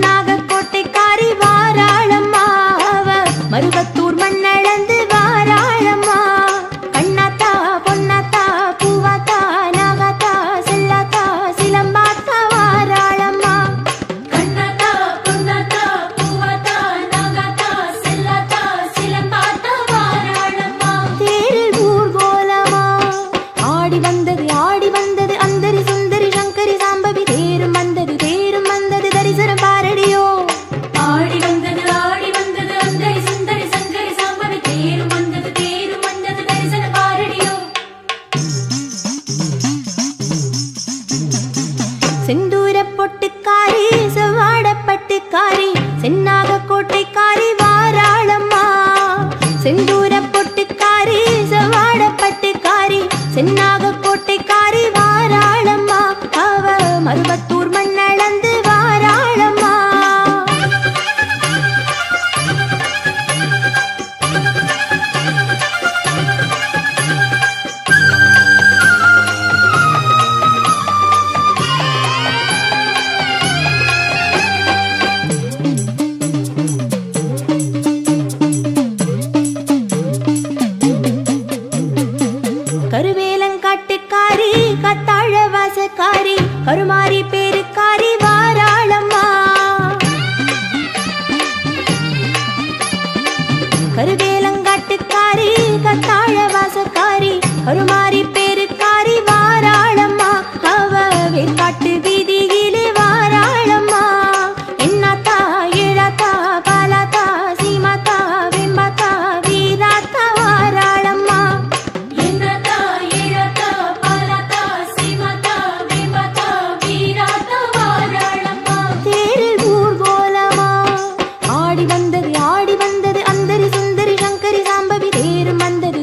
சென்னாக கோட்டைக்காரி வாராளம்மா மருவத்தூர் மண்ணளந்து வாராளம்மா கண்ணாத்தா பொன்னாத்தா பூவாத்தா நாகாத்தா செல்லாத்தா சிலம்பாத்தா வாராளம்மா கண்ணாத்தா பொன்னாத்தா பூவாத்தா நாகாத்தா செல்லாத்தா சிலம்பாத்தா வாராளம்மா தேரில் ஊர்கோலமா ஆடி வந்தது அந்தரி சுந்தரி சங்கரி சாம்பவி தேரும் வந்தது தரிசனம் பாரடியோ ஆடி வந்தது அந்தரி சுந்தரி சங்கரி சாம்பவி தேரும் வந்தது தரிசனம் பாரடியோ செந்தூர பொட்டுக்காரி செவ்வாட பட்டுக்காரி சென்னாக கோட்டைக்காரி வாராளம்மா செந்தூர பொட்டுக்காரி செவ்வாட பட்டுக்காரி சென்னாக கோட்டைக்காரி வாராளம்மா அவ மருவத்தூர் மண்ணளந்து வாராளம்மா கருவேலங்காட்டுக்காரி கத்தாழ வாசக்காரி கருமாரி பேருக்காரி வாராளம்மா கருவேலங்காட்டுக்காரி கத்தாழ வாசக்காரி கருமாரி பேருக்காரி வாராளம்மா அவ வேற்காட்டு வீதியிலே வாராளம்மா என்னாத்தா ஏழாத்தா பாலாத்தா சீமாத்தா வெம்பாத்தா வீராத்தா வாராளம்மா என்னத்தா ஏழாத்தா பாலாத்தா சீமாத்தா வேம்பாத்தா வீராத்தா வாராளம்மா தேரில் ஊர்கோலமா ஆடி வந்தது அந்தரி சுந்தரி சங்கரி சாம்பவி தேரும் வந்தது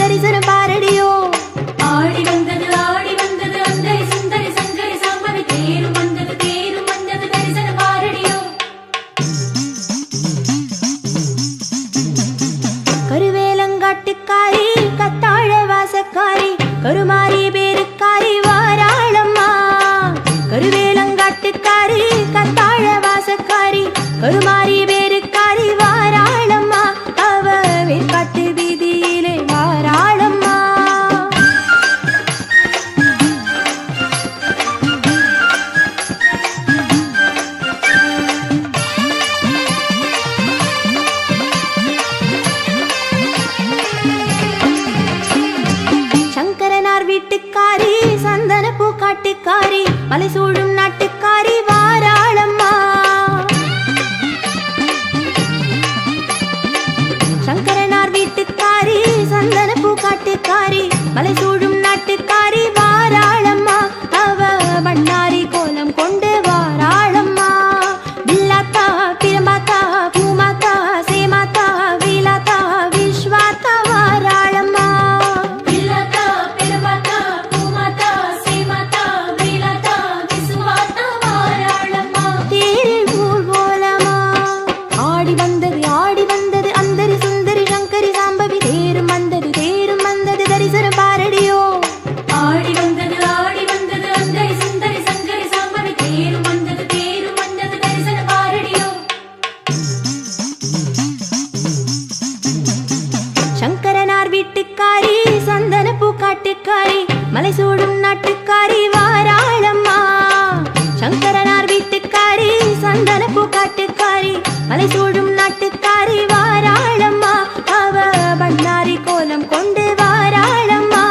தரிசனம் பாரடியோ ஆடி வந்தது அந்தரி சுந்தரி சங்கரி சாம்பவி தேரும் வந்தது தரிசனம் பாரடியோ கருவேலங்காட்டுக்காரி கத்தாழ வாசக்காரி கருமாரி பேருக்காரி வாராளம்மா கருவேலங்காட்டுக்காரி கத்தாழ வாசக்காரி கருமாரி பேருக்காரி வாராளம்மா அவ வேற்காட்டு வீதியிலே வாராளம்மா சங்கரனார் வீட்டுக்காரி சந்தன பூக்காட்டுக்காரி மலை சூடும் நாட்டுக்காரி வாராளம்மா சங்கரனார் வீட்டுக்காரி சந்தன பூக்காட்டுக்காரி மலை சூடும் நாட்டுக்காரி வாராளம்மா அவ பண்ணாரி கோலம் கொண்டு வாராளம்மா பில்லாத்தா பிரம்பாத்தா பூமாத்தா சேமாத்தா வீலாத்தா விஸ்வாத்தா வாராளம்மா பில்லாத்தா பெருமாத்தா பூமாத்தா சீமாத்தா வீலாத்தா விசுவாத்தா வாராளம்மா தேரில் ஊர்வலமா ஆடி வந்தது அந்தரி சுந்தரி சங்கரி சாம்பவி தேரும் வந்தது தரிசனம் பாரடியோ ஆடி வந்தது அந்தரி சுந்தரி சங்கரி சாம்பவி தேரும் வந்தது தரிசனம் பாரடியோ சங்கரனார் வீட்டுக்காரி சந்தன பூக்காட்டுக்காரி மலை சூடும் நாட்டுக்காரி வாராளம்மா சங்கரனார் வீட்டுக்காரி சந்தன பூக்காட்டுக்காரி மலை சூடும் நாட்டுக்காரி வாராளம்மா அவ பண்ணாரி கோலம் கொண்டு வாராளம்மா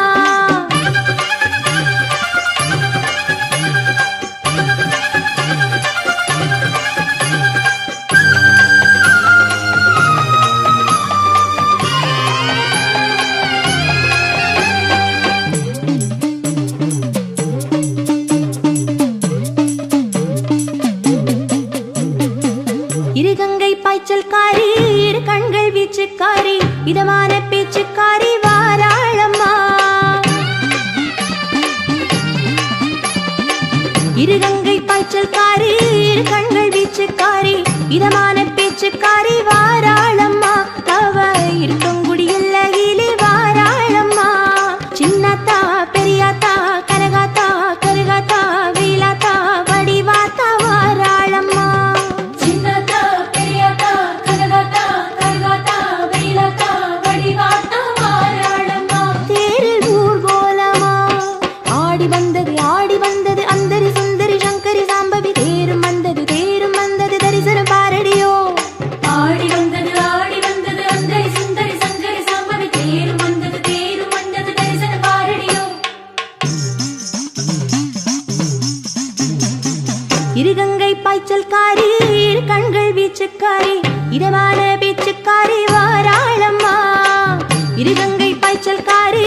இருகங்கை பாய்ச்சல்காரி இரு கண்கள் வீச்சுக்காரி இதமான பேச்சுக்காரி வாராளம்மா இருகங்கை பாய்ச்சல்காரி இரு கண்கள் வீச்சுக்காரி இதமான பேச்சுக்காரி வாராளம்மா அவ இருக்கங்குடி எல்லையிலே வாராளம்மா சின்னத்தா பெரியாத்தா கனகாத்தா கருகாத்தா வீலாத்தா வடிவாத்தா வாராளம்மா பாய்ச்சல்காரி கண்கள் வீச்சுக்காரி இதமான பேச்சுக்காரி வாராளம்மா இருகங்கை பாய்ச்சல்காரி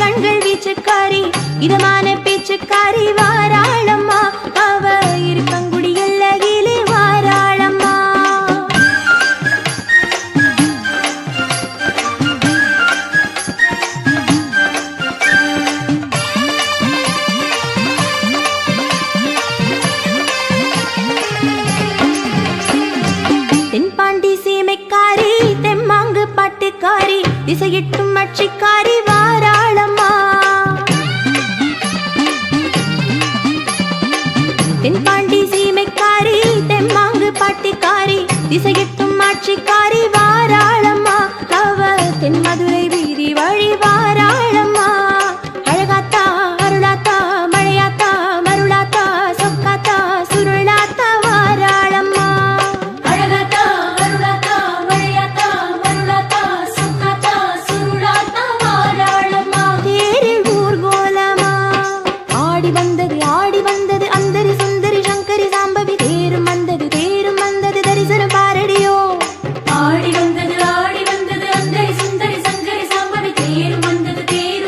கண்கள் வீச்சுக்காரி இதமான பேச்சுக்காரி வாராளம்மா அவ இருக்கங்குடி எல்லையிலே வாராளம்மா தென்பாண்டி சீமைக்காரி தெம்மாங்கு பாட்டுக்காரி திசையிட்டும் மட்சிக்காரி வாராளம்மா தென்பாண்டி சீமைக்காரி தெம்மாங்கு பாட்டுக்காரி திசையிட்டும் மாட்சிக்காரி வாராளம்மா அவ தென்மதுரை வீதி வழி வாராளம்மா அழகாத்தா அருளாத்தா மழையாத்தா மருளாத்தா சொக்காத்தா சுருளாத்தா வாராளம்மா அழகாத்தா அருளாத்தா மழையாத்தா மருளாத்தா சுக்காத்தா சுருளாத்தா வாராளம்மா தேரில் ஊர்கோலமா ஆடி வந்தது அந்தரி சுந்தரி சங்கரி சாம்பவி தேரும் வந்தது தரிசனம் பாரடியோ ஆடி வந்தது அந்தரி சுந்தரி சங்கரி சாம்பவி தேரும்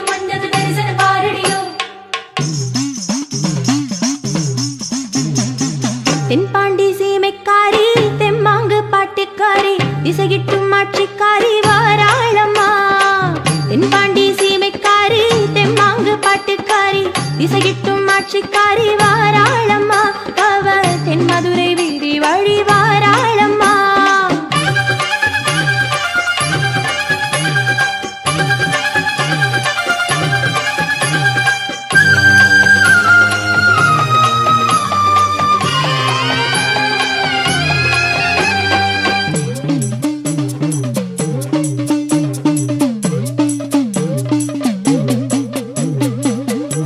வந்தது தரிசன பாரடியோ தென்பாண்டி சீமைக்காரி தெம்மாங்கு பாட்டுக்காரி திசையிட்டும் மாட்சிக்காரி வாராளம்மா தென்பாண்டி சீமைக்காரி தெம்மாங்கு பாட்டுக்காரி திசையிட்டும் மாட்சிக்காரி வாராளம்மா அவ தென்மதுரை வீதி வழி வாராளம்மா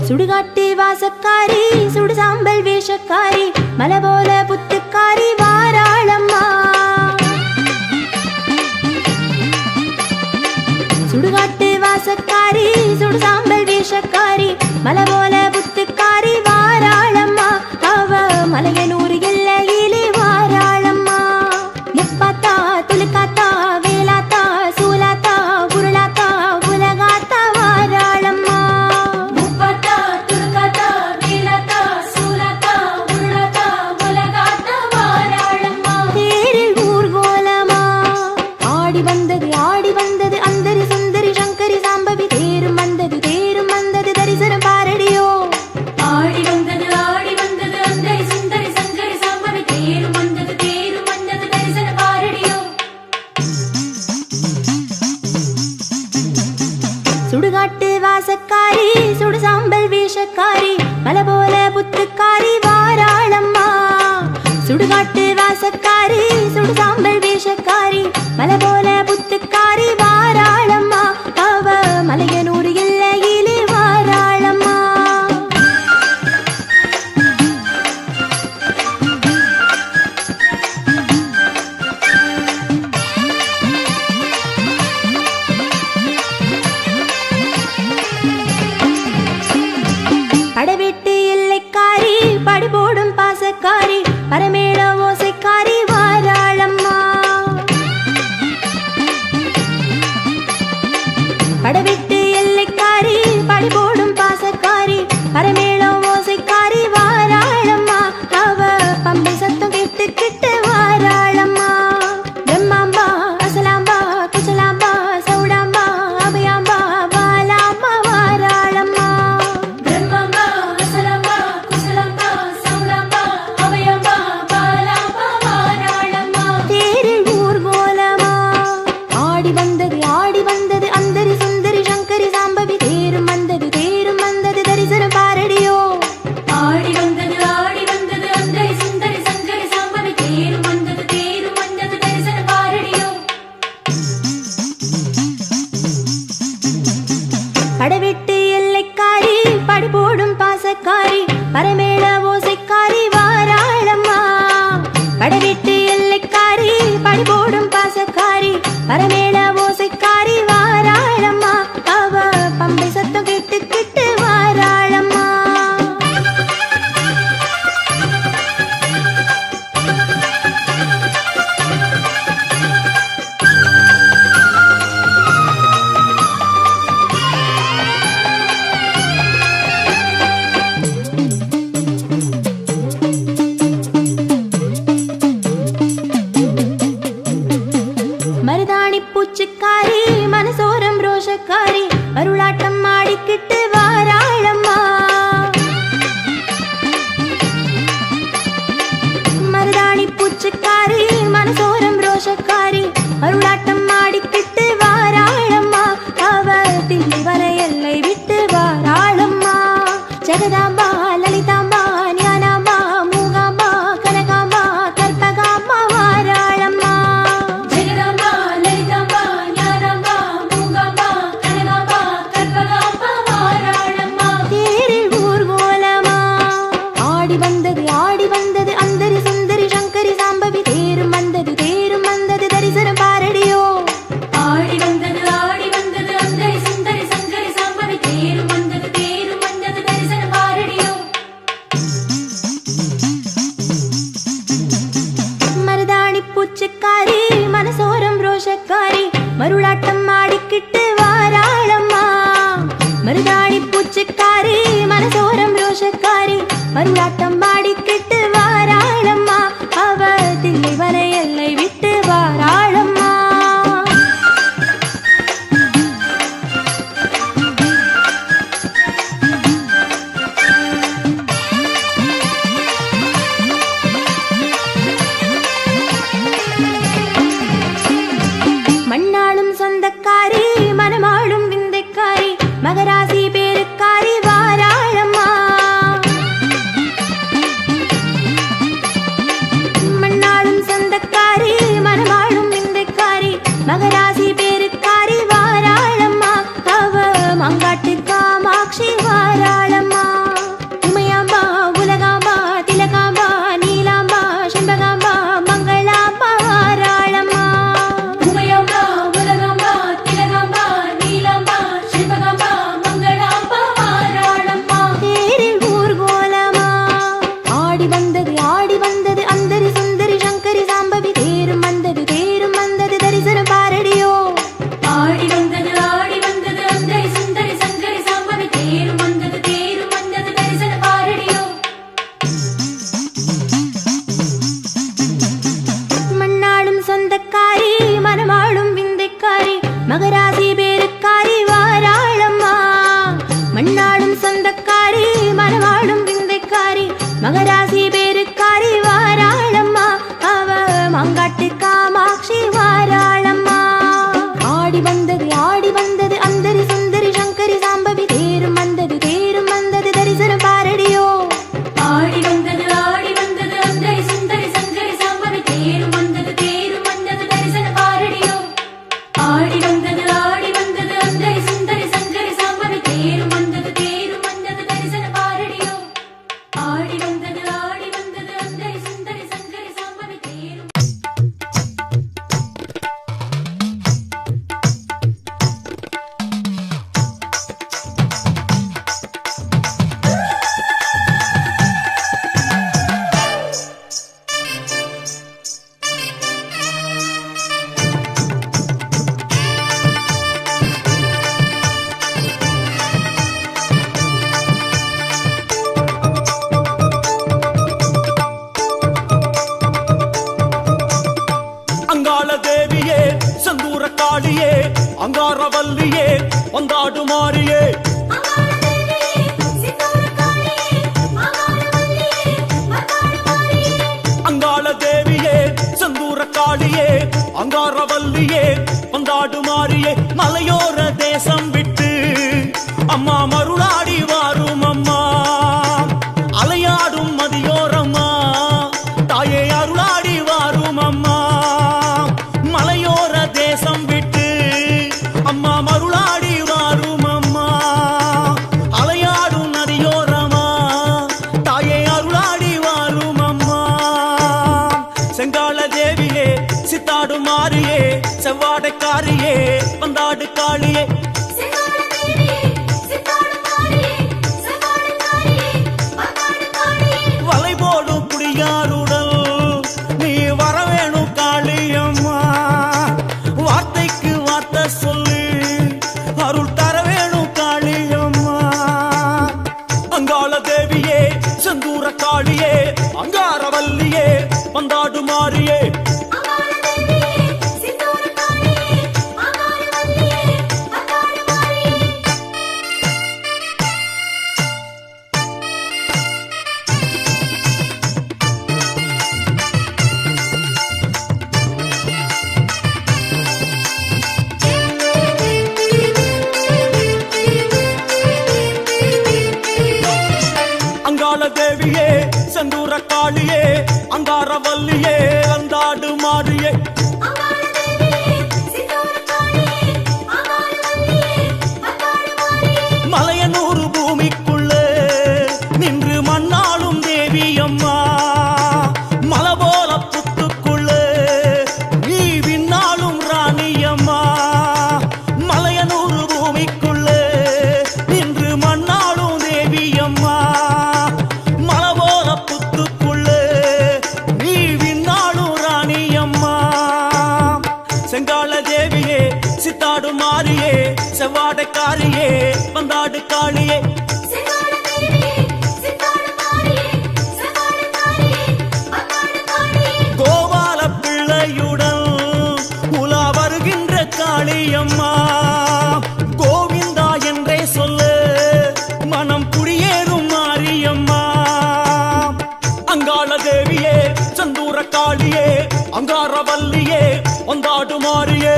சுடுகாட்டு வாசக்காரி சுடு சாம்பல் வேஷக்காரி மலை போல புத்துக்காரி வாராளம்மா சுடுகாட்டு வாசக்காரி சுடு சாம்பல் வேஷக்காரி மலை போல புத்துக்காரி வாராளம்மா அவ மலையனூர் எல்லையிலே வாராளம்மா முப்பாத்தா துலுக்காத்தா வேலாத்தா சூலாத்தா உருளாத்தா உலகாத்தா வாராளம்மா முப்பாத்தா துலுக்காத்தா வேலாத்தா சூலாத்தா உருளாத்தா உலகாத்தா வாராளம்மா தேரில் ஊர்கோலமா ஆடி வந்தது அந்தரி சுந்தரி சங்கரி சாம்பவி தேரும் வந்தது தரிசனம் பாரடியோ ஆடி வந்தது அந்தரி சுந்தரி சங்கரி சாம்பவி தேரும் வந்தது தரிசன பாரடியோ சுடுகாட்டு வாசக்காரி சுடு சாம்பல் வேஷக்காரி மலை போல புத்துக்காரி வாராளம்மா சுடுகாட்டு வாசக்காரி சுடு சாம்பல் வேஷக்காரி மலை போல புத்துக்காரி வாராளம்மா அவ மலையனூர் எல்லையிலே வாராளம்மா படவெட்டு எல்லைக்காரி படுபோடும் பாசக்காரி பரமேள ஓசைக்காரி வாராளம்மா படவெட்டு எல்லைக்காரி படுபோடும் பாசக்காரி பரமேள ஓசைக்காரி வாராளம்மா அவ பம்பை சத்தம் கேட்டு வாராளம்மா பிரம்மாம்பா அசலாம்பா குச்சலாம்பா சௌடாம்பா அபயாம்பா பாலாம்பா வாராளம்மா பிரம்மம்பா அசலம்பா குசலம்பா சௌலம்பா அபயம்பா பாலாம்பா வாராளம்மா தேரில் ஊர்கோலமா ஆடி வந்தது அந்தரி சுந்தரி சங்கரி சாம்பவி தேரும் வந்தது தரிசனம் பாரடியோ ஆடி வந்தது அந்தரி சுந்தரி சங்கரி சாம்பவி தேரும் வந்தது தரிசன பாரடியோ படவெட்டு எல்லைக்காரி படுபோடும் பாசக்காரி பரமேள ஓசைக்காரி வாராளம்மா படவெட்டு எல்லைக்காரி படுபோடும் பாசக்காரி பரமேள ஓசைக்காரி வாராளம்மா அவ பம்பை சத்தம் கேட்டு வாராளம்மா பூச்சிக்காரி மனசோரம் ரோஷக்காரி மருளாட்டம் ஆடிக்கிட்டு வாராளம்மா மருதாணி பூச்சிக்காரி மனசோரம் ரோஷக்காரி மருளாட்டம் ஆடிக்கிட்டு வாராளம்மா அவ தில்லைவன எல்லை விட்டு வாராளம்மா மண்ணாளும் சொந்தக்காரி மனமாளும் விந்தைக்காரி மகராசி பேருக்காரி வாராளம்மா மண்ணாளும் சொந்தக்காரி மனமாளும் விந்தைக்காரி மகராசி பேருக்காரி வாராளம்மா அவ மங்காட்டு காமாட்சி வாராளம்மா உமையாம்பா உலகாம்பா திலகாம்பா நீலாம்பா செண்பகாம்பா மங்களாம்பா வாராளம்மா உமையம்பா உலகம்பா திலகம்பா நீலம்பா சிவகம்பா மங்களாம்பா வாராளம்மா தேரில் ஊர்கோலமா ஆடி வந்தது அந்தரி சுந்தரி சங்கரி சாம்பவி தேரும் வந்தது தரிசனம் பாரடியோ ஆடி வந்தது அந்தரி சுந்தரி சங்கரி சாம்பவி தேரும் வந்தது தரிசன பாரடியோ மண்ணாளும் சொந்தக்காரி மனமாளும் விந்தைக்காரி மகராசி பேருக்காரி வாராளம்மா மண்ணாளும் சொந்தக்காரி மனமாளும் விந்தைக்காரி மகராசி பேருக்காரி வாராளம்மா அவ மங்காட்டு காமாட்சி வாராளம்மா ஆடி வந்தது அந்தரி சுந்தரி சங்கரி சாம்பவி தேரும் வந்தது தரிசனம் பாரடியோ ஆடி வந்தது அந்தரி சுந்தரி சங்கரி சாம்பவி தேரும் வந்தது தரிசன பாரடியோ ஆடி வந்தது அந்தரி சுந்தரி சங்கரி சாம்பவி தேரும் வந்தது தரிசன பாரடியோ ஆடி வந்தது அந்தரி சுந்தரி சங்கரி சாம்பவி தேரும் அங்காள தேவியே செந்தூர காளியே அங்காரவல்லியே வந்தாடு மாறியே அங்காள தேவியே செந்தூர காளியே அங்காரவல்லியே வந்தாடு மாறியே மலையோர தேசம் விட்டு அம்மா மருளாடி வாரும் அம்மா அலையாடும் மதியோரம்மா தாயே அருளாடி வாரும் அம்மா மலையோர தேசம் விட்டு அம்மா மருளாடி வாரும் அம்மா அலையாடும் நதியோரமா தாயே அருளாடி வாரும் அம்மா செங்கால தேவியே சித்தாடு மாறியே செவ்வாடைக்காரியே வந்தாடு காளியே வலை போடும் குடியாருடல் நீ வரவேணும் காளியம்மா வார்த்தைக்கு வார்த்தை சொல்லி அருள் தர வேணும் காளியம்மா அங்காள தேவியே செந்தூர காளியே அங்காரவல்லியே வந்தாடு மாறியே அங்காள தேவியே செந்தூர காளியே அங்காரவல்லியே வந்தாடு மாறியே மலையனூர் பூமிக்குள்ளே நின்று மண்ணாளும் தேவி அம்மா மலை போல புத்துக்குள்ளே நீ விண்ணாளும் ராணி அம்மா மலையனூர் பூமிக்குள்ளே நின்று மண்ணாளும் தேவி அம்மா மலை போல புத்துக்குள்ளே மாறியே செவ்வாடைக்காரியே வந்தாடு காளியே கோபால பிள்ளையுடன் உலா வருகின்ற காளியம்மா கோவிந்தா என்றே சொல்லு மனம் குடியேறும் மாரியம்மா அங்காள தேவியே சந்தூர காளியே அங்காரவல்லியே வந்தாடு மாறியே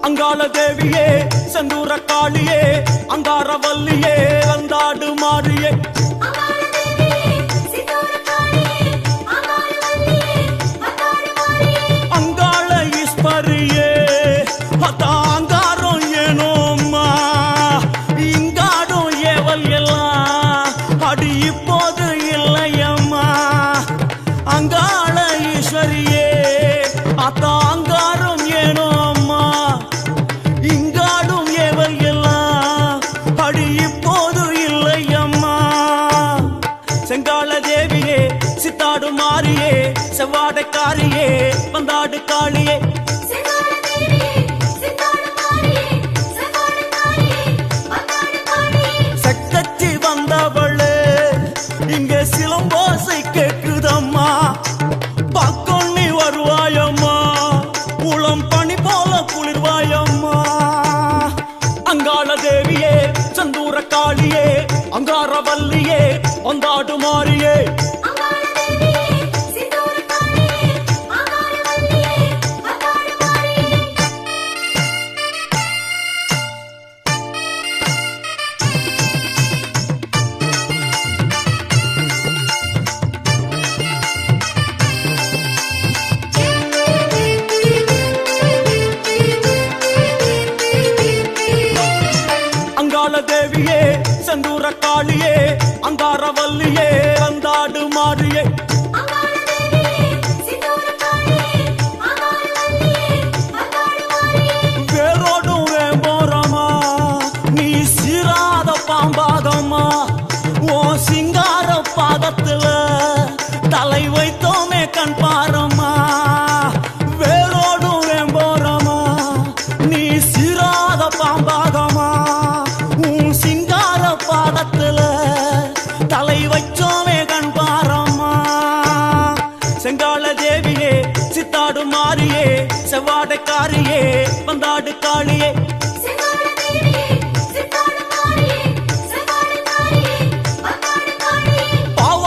அங்காள தேவியே சந்தூர காளியே அங்காரவல்லியே வந்தாடு மாறியே அங்காள ஈஸ்வரியே அங்காரம் ஏனோம்மா இங்காடும் ஏவல் எல்லாம் அடி இப்போது இல்லையம்மா அங்காள ஈஸ்வரியே அங்காரம் ஏனோம்மா இங்காடும் ஏவல் எல்லாம் அடி இப்போது இல்லையம்மா செங்கால தேவியே சித்தாடு மாறியே செவ்வாடைக்காரியே வந்தாடு காளியே சக்கச்சி வந்தவளே இங்கே சிலம்போசை கேக்குதம்மா பக்கொன்னி வருவாயம்மா உளம் பனி போல குளிர்வாயம்மா அங்காள தேவியே சந்தூர காளியே அங்காரவல்லியே வந்தாடு மாறியே அங்காள தேவியே சந்தூர காளியே அங்காரவல்லியே வந்தாடு மாறியே வேரோடும் வேம்போரமா நீ சீராத பாம்பாகம்மா ஓ சிங்கார பாதத்துல தலை வைத்தோமே கண் பாரம்மா வேரோடும் வேம்போரமா நீ சீராத பாம்பாகம்மா சிங்கார பாதத்துல தலை வச்சோமே கண் பாரம்மா செங்கால தேவியே சித்தாடு மாறியே செவ்வாடைக்காரியே வந்தாடு காளியே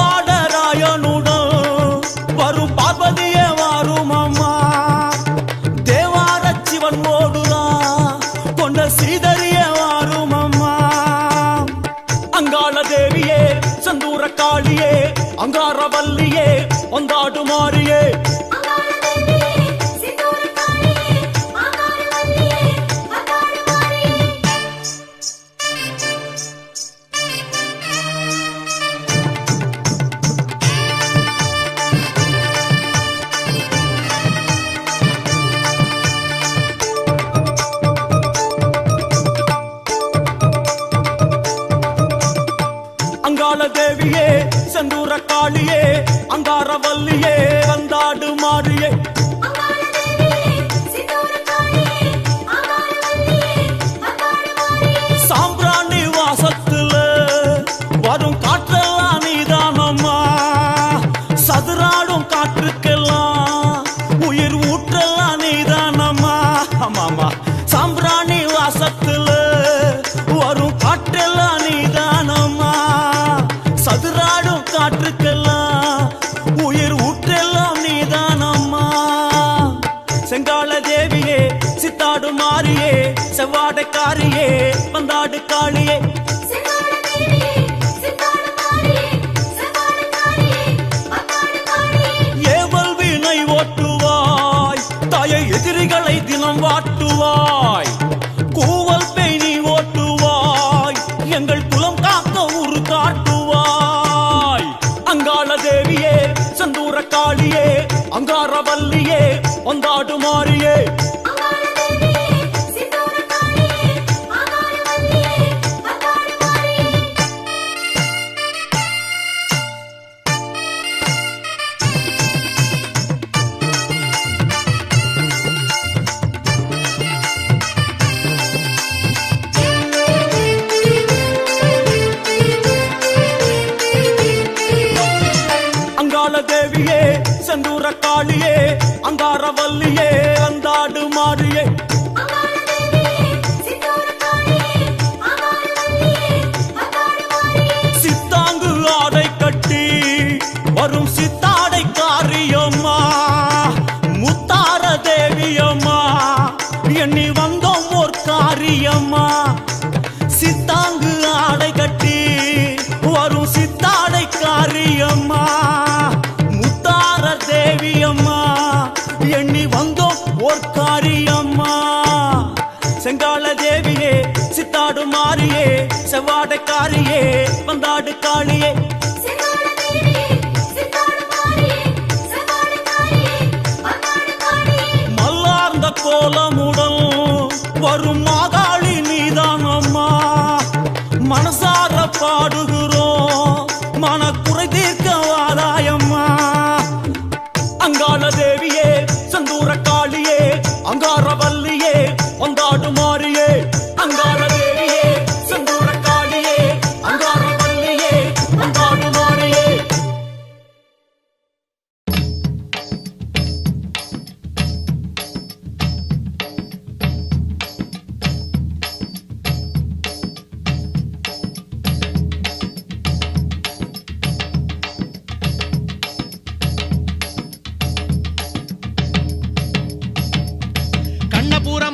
பாவாடராயனுடன் வரும் பார்வதியே வாரும் அம்மா தேவார சிவன் ஓடுதான் கொண்ட சீதரிய வாரும் அம்மா அங்காள தேவியே சந்தூர காளியே அங்காரவல்லியே வந்தாடு மாறியே அங்காள தேவியே சந்தூர காளியே அங்காரவல்லியே வந்தாடு மாறியே சாம்பிராணி வாசத்துல வரும் காற்றெல்லாம் நீதானம்மா சதுராடும் காற்றுக்கெல்லாம் உயிர் ஊற்றெல்லாம் நீதானம்மா ஆமாமா சாம்பிராணி வாசத்துல வரும் காற்றெல்லாம் நீதானம்மா சதுராடும் காற்றுக்கெல்லாம் உயிர் ஊற்றெல்லாம் நீதானம்மா செங்கால தேவியே சித்தாடு மாறியே செவ்வாடைக்காரியே வந்தாடு காளியே ஏவல் வீணை ஓட்டுவாய் தாயை எதிரிகளை தினம் வாட்டுவாய் கூவல் பேணி ஓட்டுவாய் எங்கள் குலம் காக்க உரு காட்டுவாய் மாறியே தேவியே செந்தூர காளியே அங்காரவல்லியே வந்தாடு மாறியே சித்தாங்கு ஆடை கட்டி வரும் சித்தாடை காரியம்மா முத்தார தேவியம்மா எண்ணி வந்தோம் ஓர் காரியம்மா சித்தாங்கு ஆடை கட்டி வரும் சித்தாடை காரியம்மா தேவியம்மா எண்ணி வந்தோம் ஓர் காரியம்மா செங்கால தேவியே சித்தாடு மாறியே செவ்வாடைக்காரியே வந்தாடு காளியே மல்லார்ந்த கோலமுடன் வரும் மாகாளி நீதான் அம்மா மனசார பாடுகிறோம் மனக்குறை தீர்க்க வாராயம்மா அங்காள தேவியே செந்தூர காளியே அங்காரவல்லியே வந்தாடு மாறியே அங்காள தேவியே செந்தூர காளியே அங்காரவல்லியே வந்தாடு மாறியே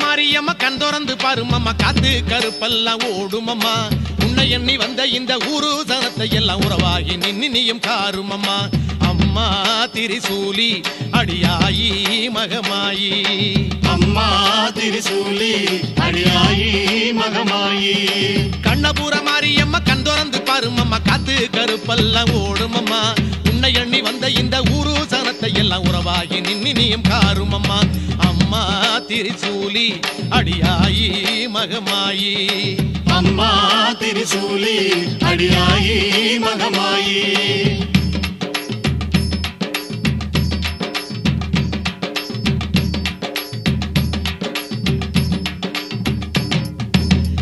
மாரியம்மா கண் திறந்து பாருமம்மா காத்து கருப்பெல்லாம் ஓடுமம்மா உன்னை எண்ணி வந்த இந்த ஊரு சனத்தை எல்லாம் உறவாகி நின்னியும் காருமம்மா அம்மா திரிசூலி அடியாயி மகமாயி அம்மா திரிசூலி அடியாயி மகமாயி கண்ணபுர மாரியம்மா கண் திறந்து பாருமம்மா காத்து கருப்பெல்லாம் ஓடுமம்மா உன்னை எண்ணி வந்த இந்த ஊரு சனத்தை எல்லாம் உறவாகி நின்னியும் காருமம்மா அம்மா திரிசூலி அடியாயி மகமாயி அம்மா திரிசூலி அடியாயி மகமாயி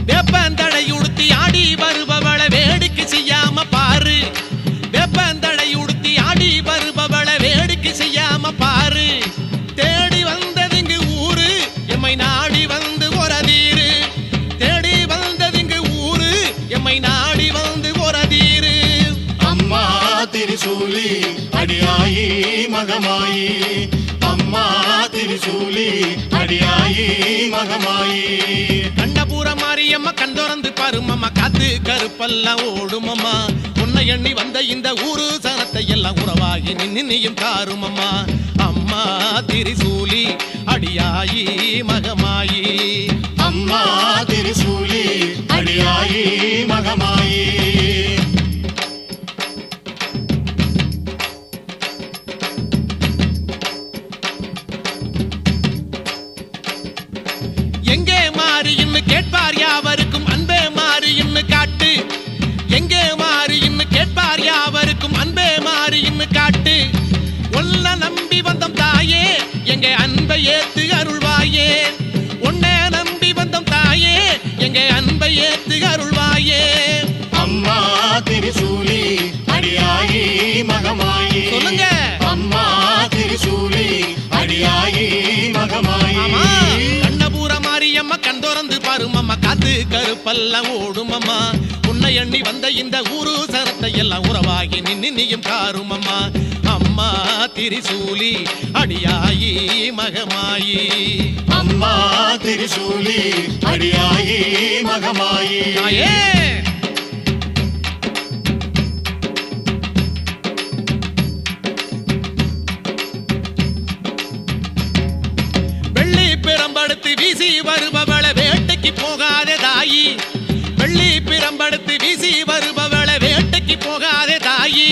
வேப்பந்தடை உடுத்தி ஆடி வருபவளை வேடிக்கை செய்யாம பாரு வேப்பந்தடை உடுத்தி ஆடி வருபவளை வேடிக்கை செய்யாம பாரு தேடி வந்ததுங்கு ஊரு எம்மை நாடி வந்து ஒரதீரு தேடி வந்ததுங்கு ஊரு எம்மை நாடி வந்து ஒரதீரு அம்மா திரிசூலி அடியாயி மகமாயி அம்மா திரிசூலி அடியாயி மகமாயி கண்ணபுர மாரியம்மா கண் திறந்து பாருமம்மா காத்து கருப்பெல்லாம் ஓடுமம்மா உன்னை எண்ணி வந்த இந்த ஊரு சனத்தை எல்லாம் உறவாகி நின்னியும் காருமம்மா அம்மா திரிசூலி அடியாயி மகமாயி அம்மா திரிசூலி அடியாயி மகமாயி எங்கே மாறின்னு கேட்பார் யாவருக்கும் அன்பே மாறின்னு காட்டு எங்கே மாறின்னு கேட்பார் யாவருக்கும் அன்பே மாறின்னு காட்டு உன்னை நம்பி வந்தோம் தாயே எங்க அன்பை ஏத்து அருள்வாயே உன்னை நம்பி வந்தோம் தாயே எங்க அன்பை ஏத்து அருள்வாயே அம்மா திரிசூலி அடியாயி மகமாயி சொல்லுங்க அம்மா திரிசூலி அடியாயி மகமாயி கண்ணபுர மாரியம்மா கண் திறந்து பாருமம்மா காத்து கருப்பெல்லாம் ஓடுமம்மா உன்னை எண்ணி வந்த இந்த ஊரு சனத்தை எல்லாம் உறவாகி நின்னியும் காருமம்மா அம்மா திரிசூலி அடியாயி மகமாயி அம்மா திரிசூலி அடியாயி மகமாயி தாயே வெள்ளி பிரம்படுத்து வீசி வருபவளை வேட்டைக்கு போகாதே தாயி வெள்ளி பிரம்படுத்து வீசி வருபவளை வேட்டைக்கு போகாதே தாயி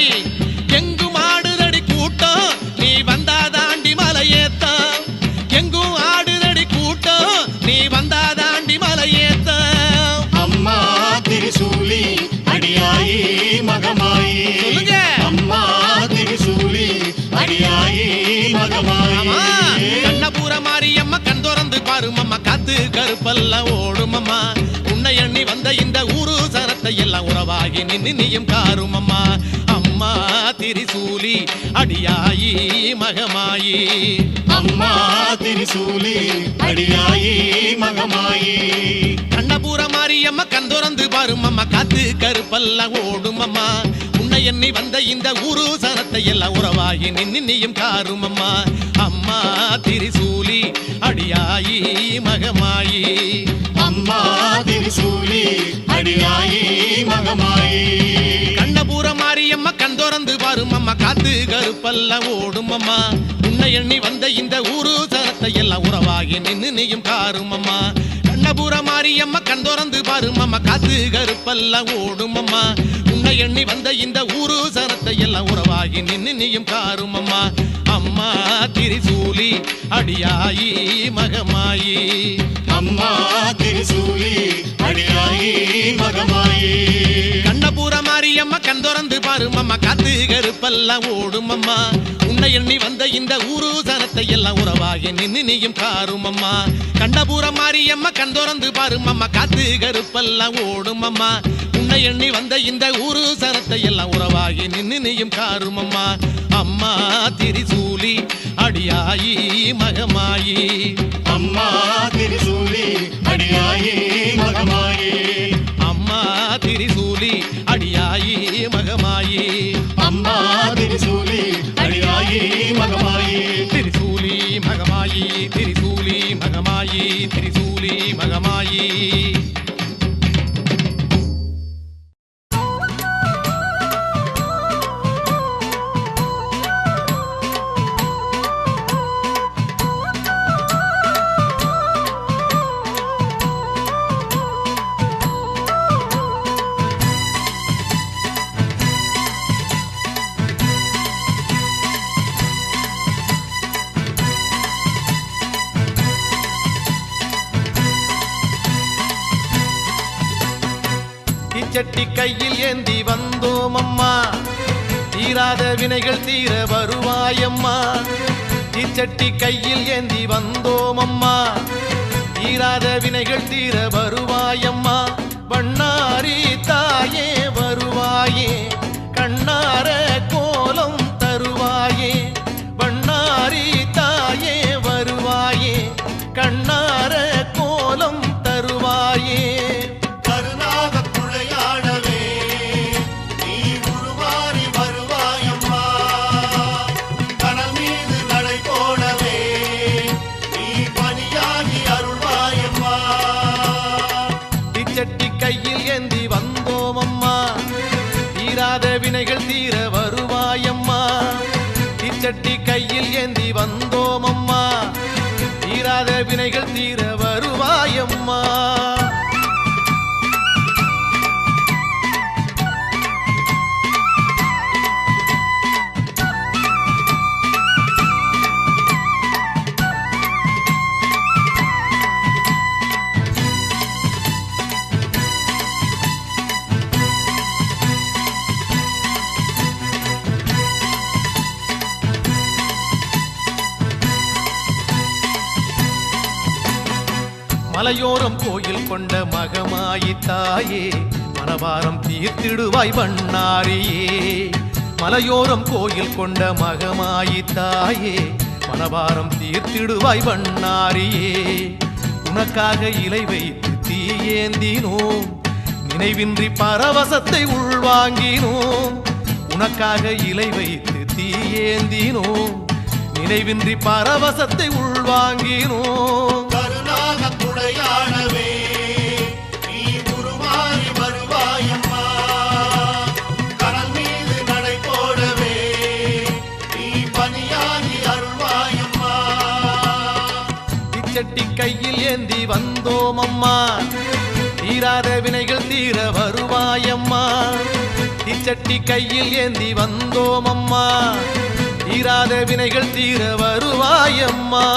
எங்கும் ஆடுதடி கூட்டம் நீ வந்தா தாண்டி மலையேத்தான் எங்கும் கருப்பெல்லாம் ஓடும் அம்மா உன்னை எண்ணி வந்த இந்த ஊரு சனத்தை எல்லாம் உறவாகி நின்னு நீயும் காரும் அம்மா அம்மா திரிசூலி அடியாயி மகமாயி அம்மா திரிசூலி அடியாயி மகமாயி கண்ணபுர மாரியம்மா கந்தோரந்து பாரும் அம்மா காத்து கருப்பெல்லாம் ஓடும் அம்மா உன்னை எண்ணி வந்த இந்த ஊரு சனத்தை எல்லாம் உறவாகி நின்னு நீயும் காரும் அம்மா அம்மா திரிசூலி அடியாயி மகமாயி அம்மா திரிசூலி அடியாயி மகமாயி கண்ணபுர மாரியம்மா கந்தோரந்து பாரும் அம்மா காத்து கருப்பெல்லாம் ஓடும் அம்மா உன்னை எண்ணி வந்த இந்த ஊரு சனத்தை எல்லாம் உறவாகி நின்னு நீயும் காரும் அம்மா கண்ணபுர மாரியம்மா கந்தோரந்து பாரும் அம்மா காத்து கருப்பெல்லாம் ஓடும் அம்மா உன்னை எண்ணி வந்த இந்த ஊரு சனத்தை எல்லாம் உறவாகி நின்னு நீயும் காரும் அம்மா அம்மா திரிசூலி அடியாயி மகமாயி அம்மா திரிசூலி அடியாயி மகமாயி கண்ணபுர மாரியம்மா கந்தோரந்து பாரும் அம்மா காத்து கருப்பெல்லாம் ஓடும் அம்மா உன்னை எண்ணி வந்த இந்த ஊரு சனத்தை எல்லாம் உறவாகி நின்னு நீயும் காரும் அம்மா கண்ணபுர மாரியம்மா கந்தோரந்து பாரும் அம்மா காத்து கருப்பெல்லாம் ஓடும் அம்மா உன்னை எண்ணி வந்த இந்த ஊரு சனத்தை எல்லாம் உறவாகி நின்னு நீயும் காரும் அம்மா அம்மா திரிசூலி அடியாயி மகமாயி அம்மா திரிசூலி அடியாயி மகமாயி அம்மா திரிசூலி அடியாயி மகமாயி அம்மா திரிசூலி அடியாயி மகமாயி திரிசூலி மகமாயி திரிசூலி மகமாயி திரிசூலி மகமாயி சட்டி கையில் ஏந்தி வந்தோம் அம்மா தீராத வினைகள் தீர வருவாயம்மா தீச்சட்டி கையில் ஏந்தி வந்தோம் அம்மா தீராத வினைகள் தீர வருவாயம்மா பண்ணாரி தாயே வருவாயே கண்ணார கோலம் தருவாயே பண்ணாரி தாயே வருவாயே கண்ணார கோலம் தருவாயே வினைகள் தீர வருவாயம்மா தீச்சட்டி கையில் ஏந்தி வந்தோம் அம்மா தீராத வினைகள் தீர வருவாயம்மா மலையோரம் கோயில் கொண்ட மகமாயி தாயே மனவாரம் தீர்த்திடுவாய் பண்ணாரியே மலையோரம் கோயில் கொண்ட மகமாயி தாயே மனவாரம் தீர்த்திடுவாய் பண்ணாரியே உனக்காக இலை வைத்து தீயேந்தினோம் நினைவின்றி பரவசத்தை உள்வாங்கினோம் உனக்காக இலை வைத்து தீயேந்தினோம் நினைவின்றி பரவசத்தை உள்வாங்கினோம் குடையானவே நீ உருமாறி வருவாயம்மா கடல் மீது நடை போடவே நீ பணியாகி அருள்வாயம்மா இச்சட்டி கையில் ஏந்தி வந்தோம் அம்மா தீராத வினைகள் தீர வருவாயம்மா இச்சட்டி கையில் ஏந்தி வந்தோம் அம்மா தீராத வினைகள் தீர வருவாயம்மா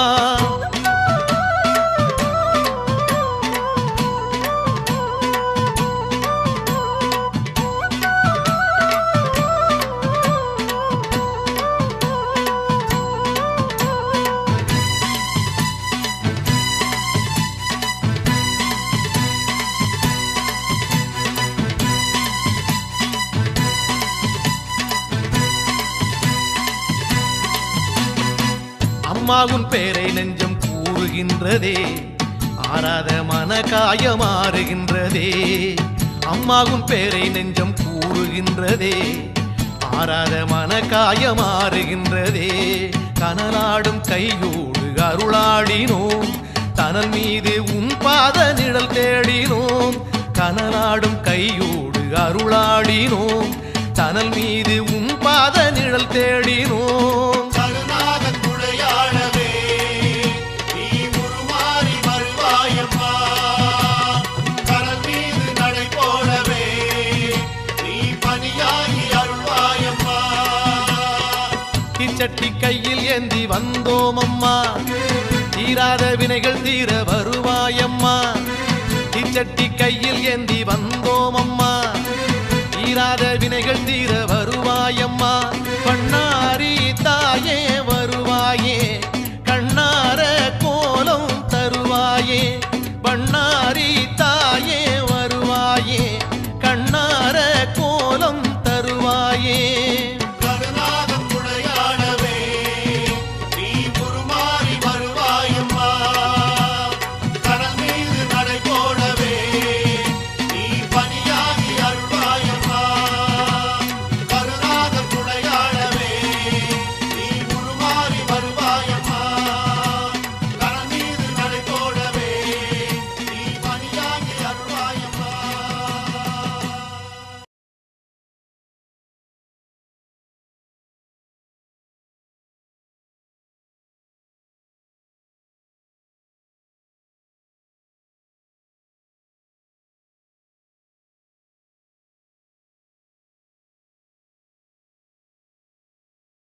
அம்மா உன் பேரை நெஞ்சம் கூறுகின்றதே ஆராத மன காயமாறுகின்றதே அம்மா உன் பேரை நெஞ்சம் கூறுகின்றதே ஆராத மன காயமாறுகின்றதே கனலாடும் கையோடு அருளாடினோம் தனல் மீது உன் பாத நிழல் தேடினோம் கனலாடும் கையோடு அருளாடினோம் தனல் மீது உன் பாத நிழல் தேடினோம் கருணாக குழையாளவே நீ உருமாறி வருவாயம்மா கடல் மீது நடை போடவே நீ பனியாகி அருள்வாயம்மா இச்சட்டி கையில் ஏந்தி வந்தோம் அம்மா தீராத வினைகள் தீர வருவாயம்மா இச்சட்டி கையில் ஏந்தி வந்தோம் அம்மா தீராத வினைகள் தீர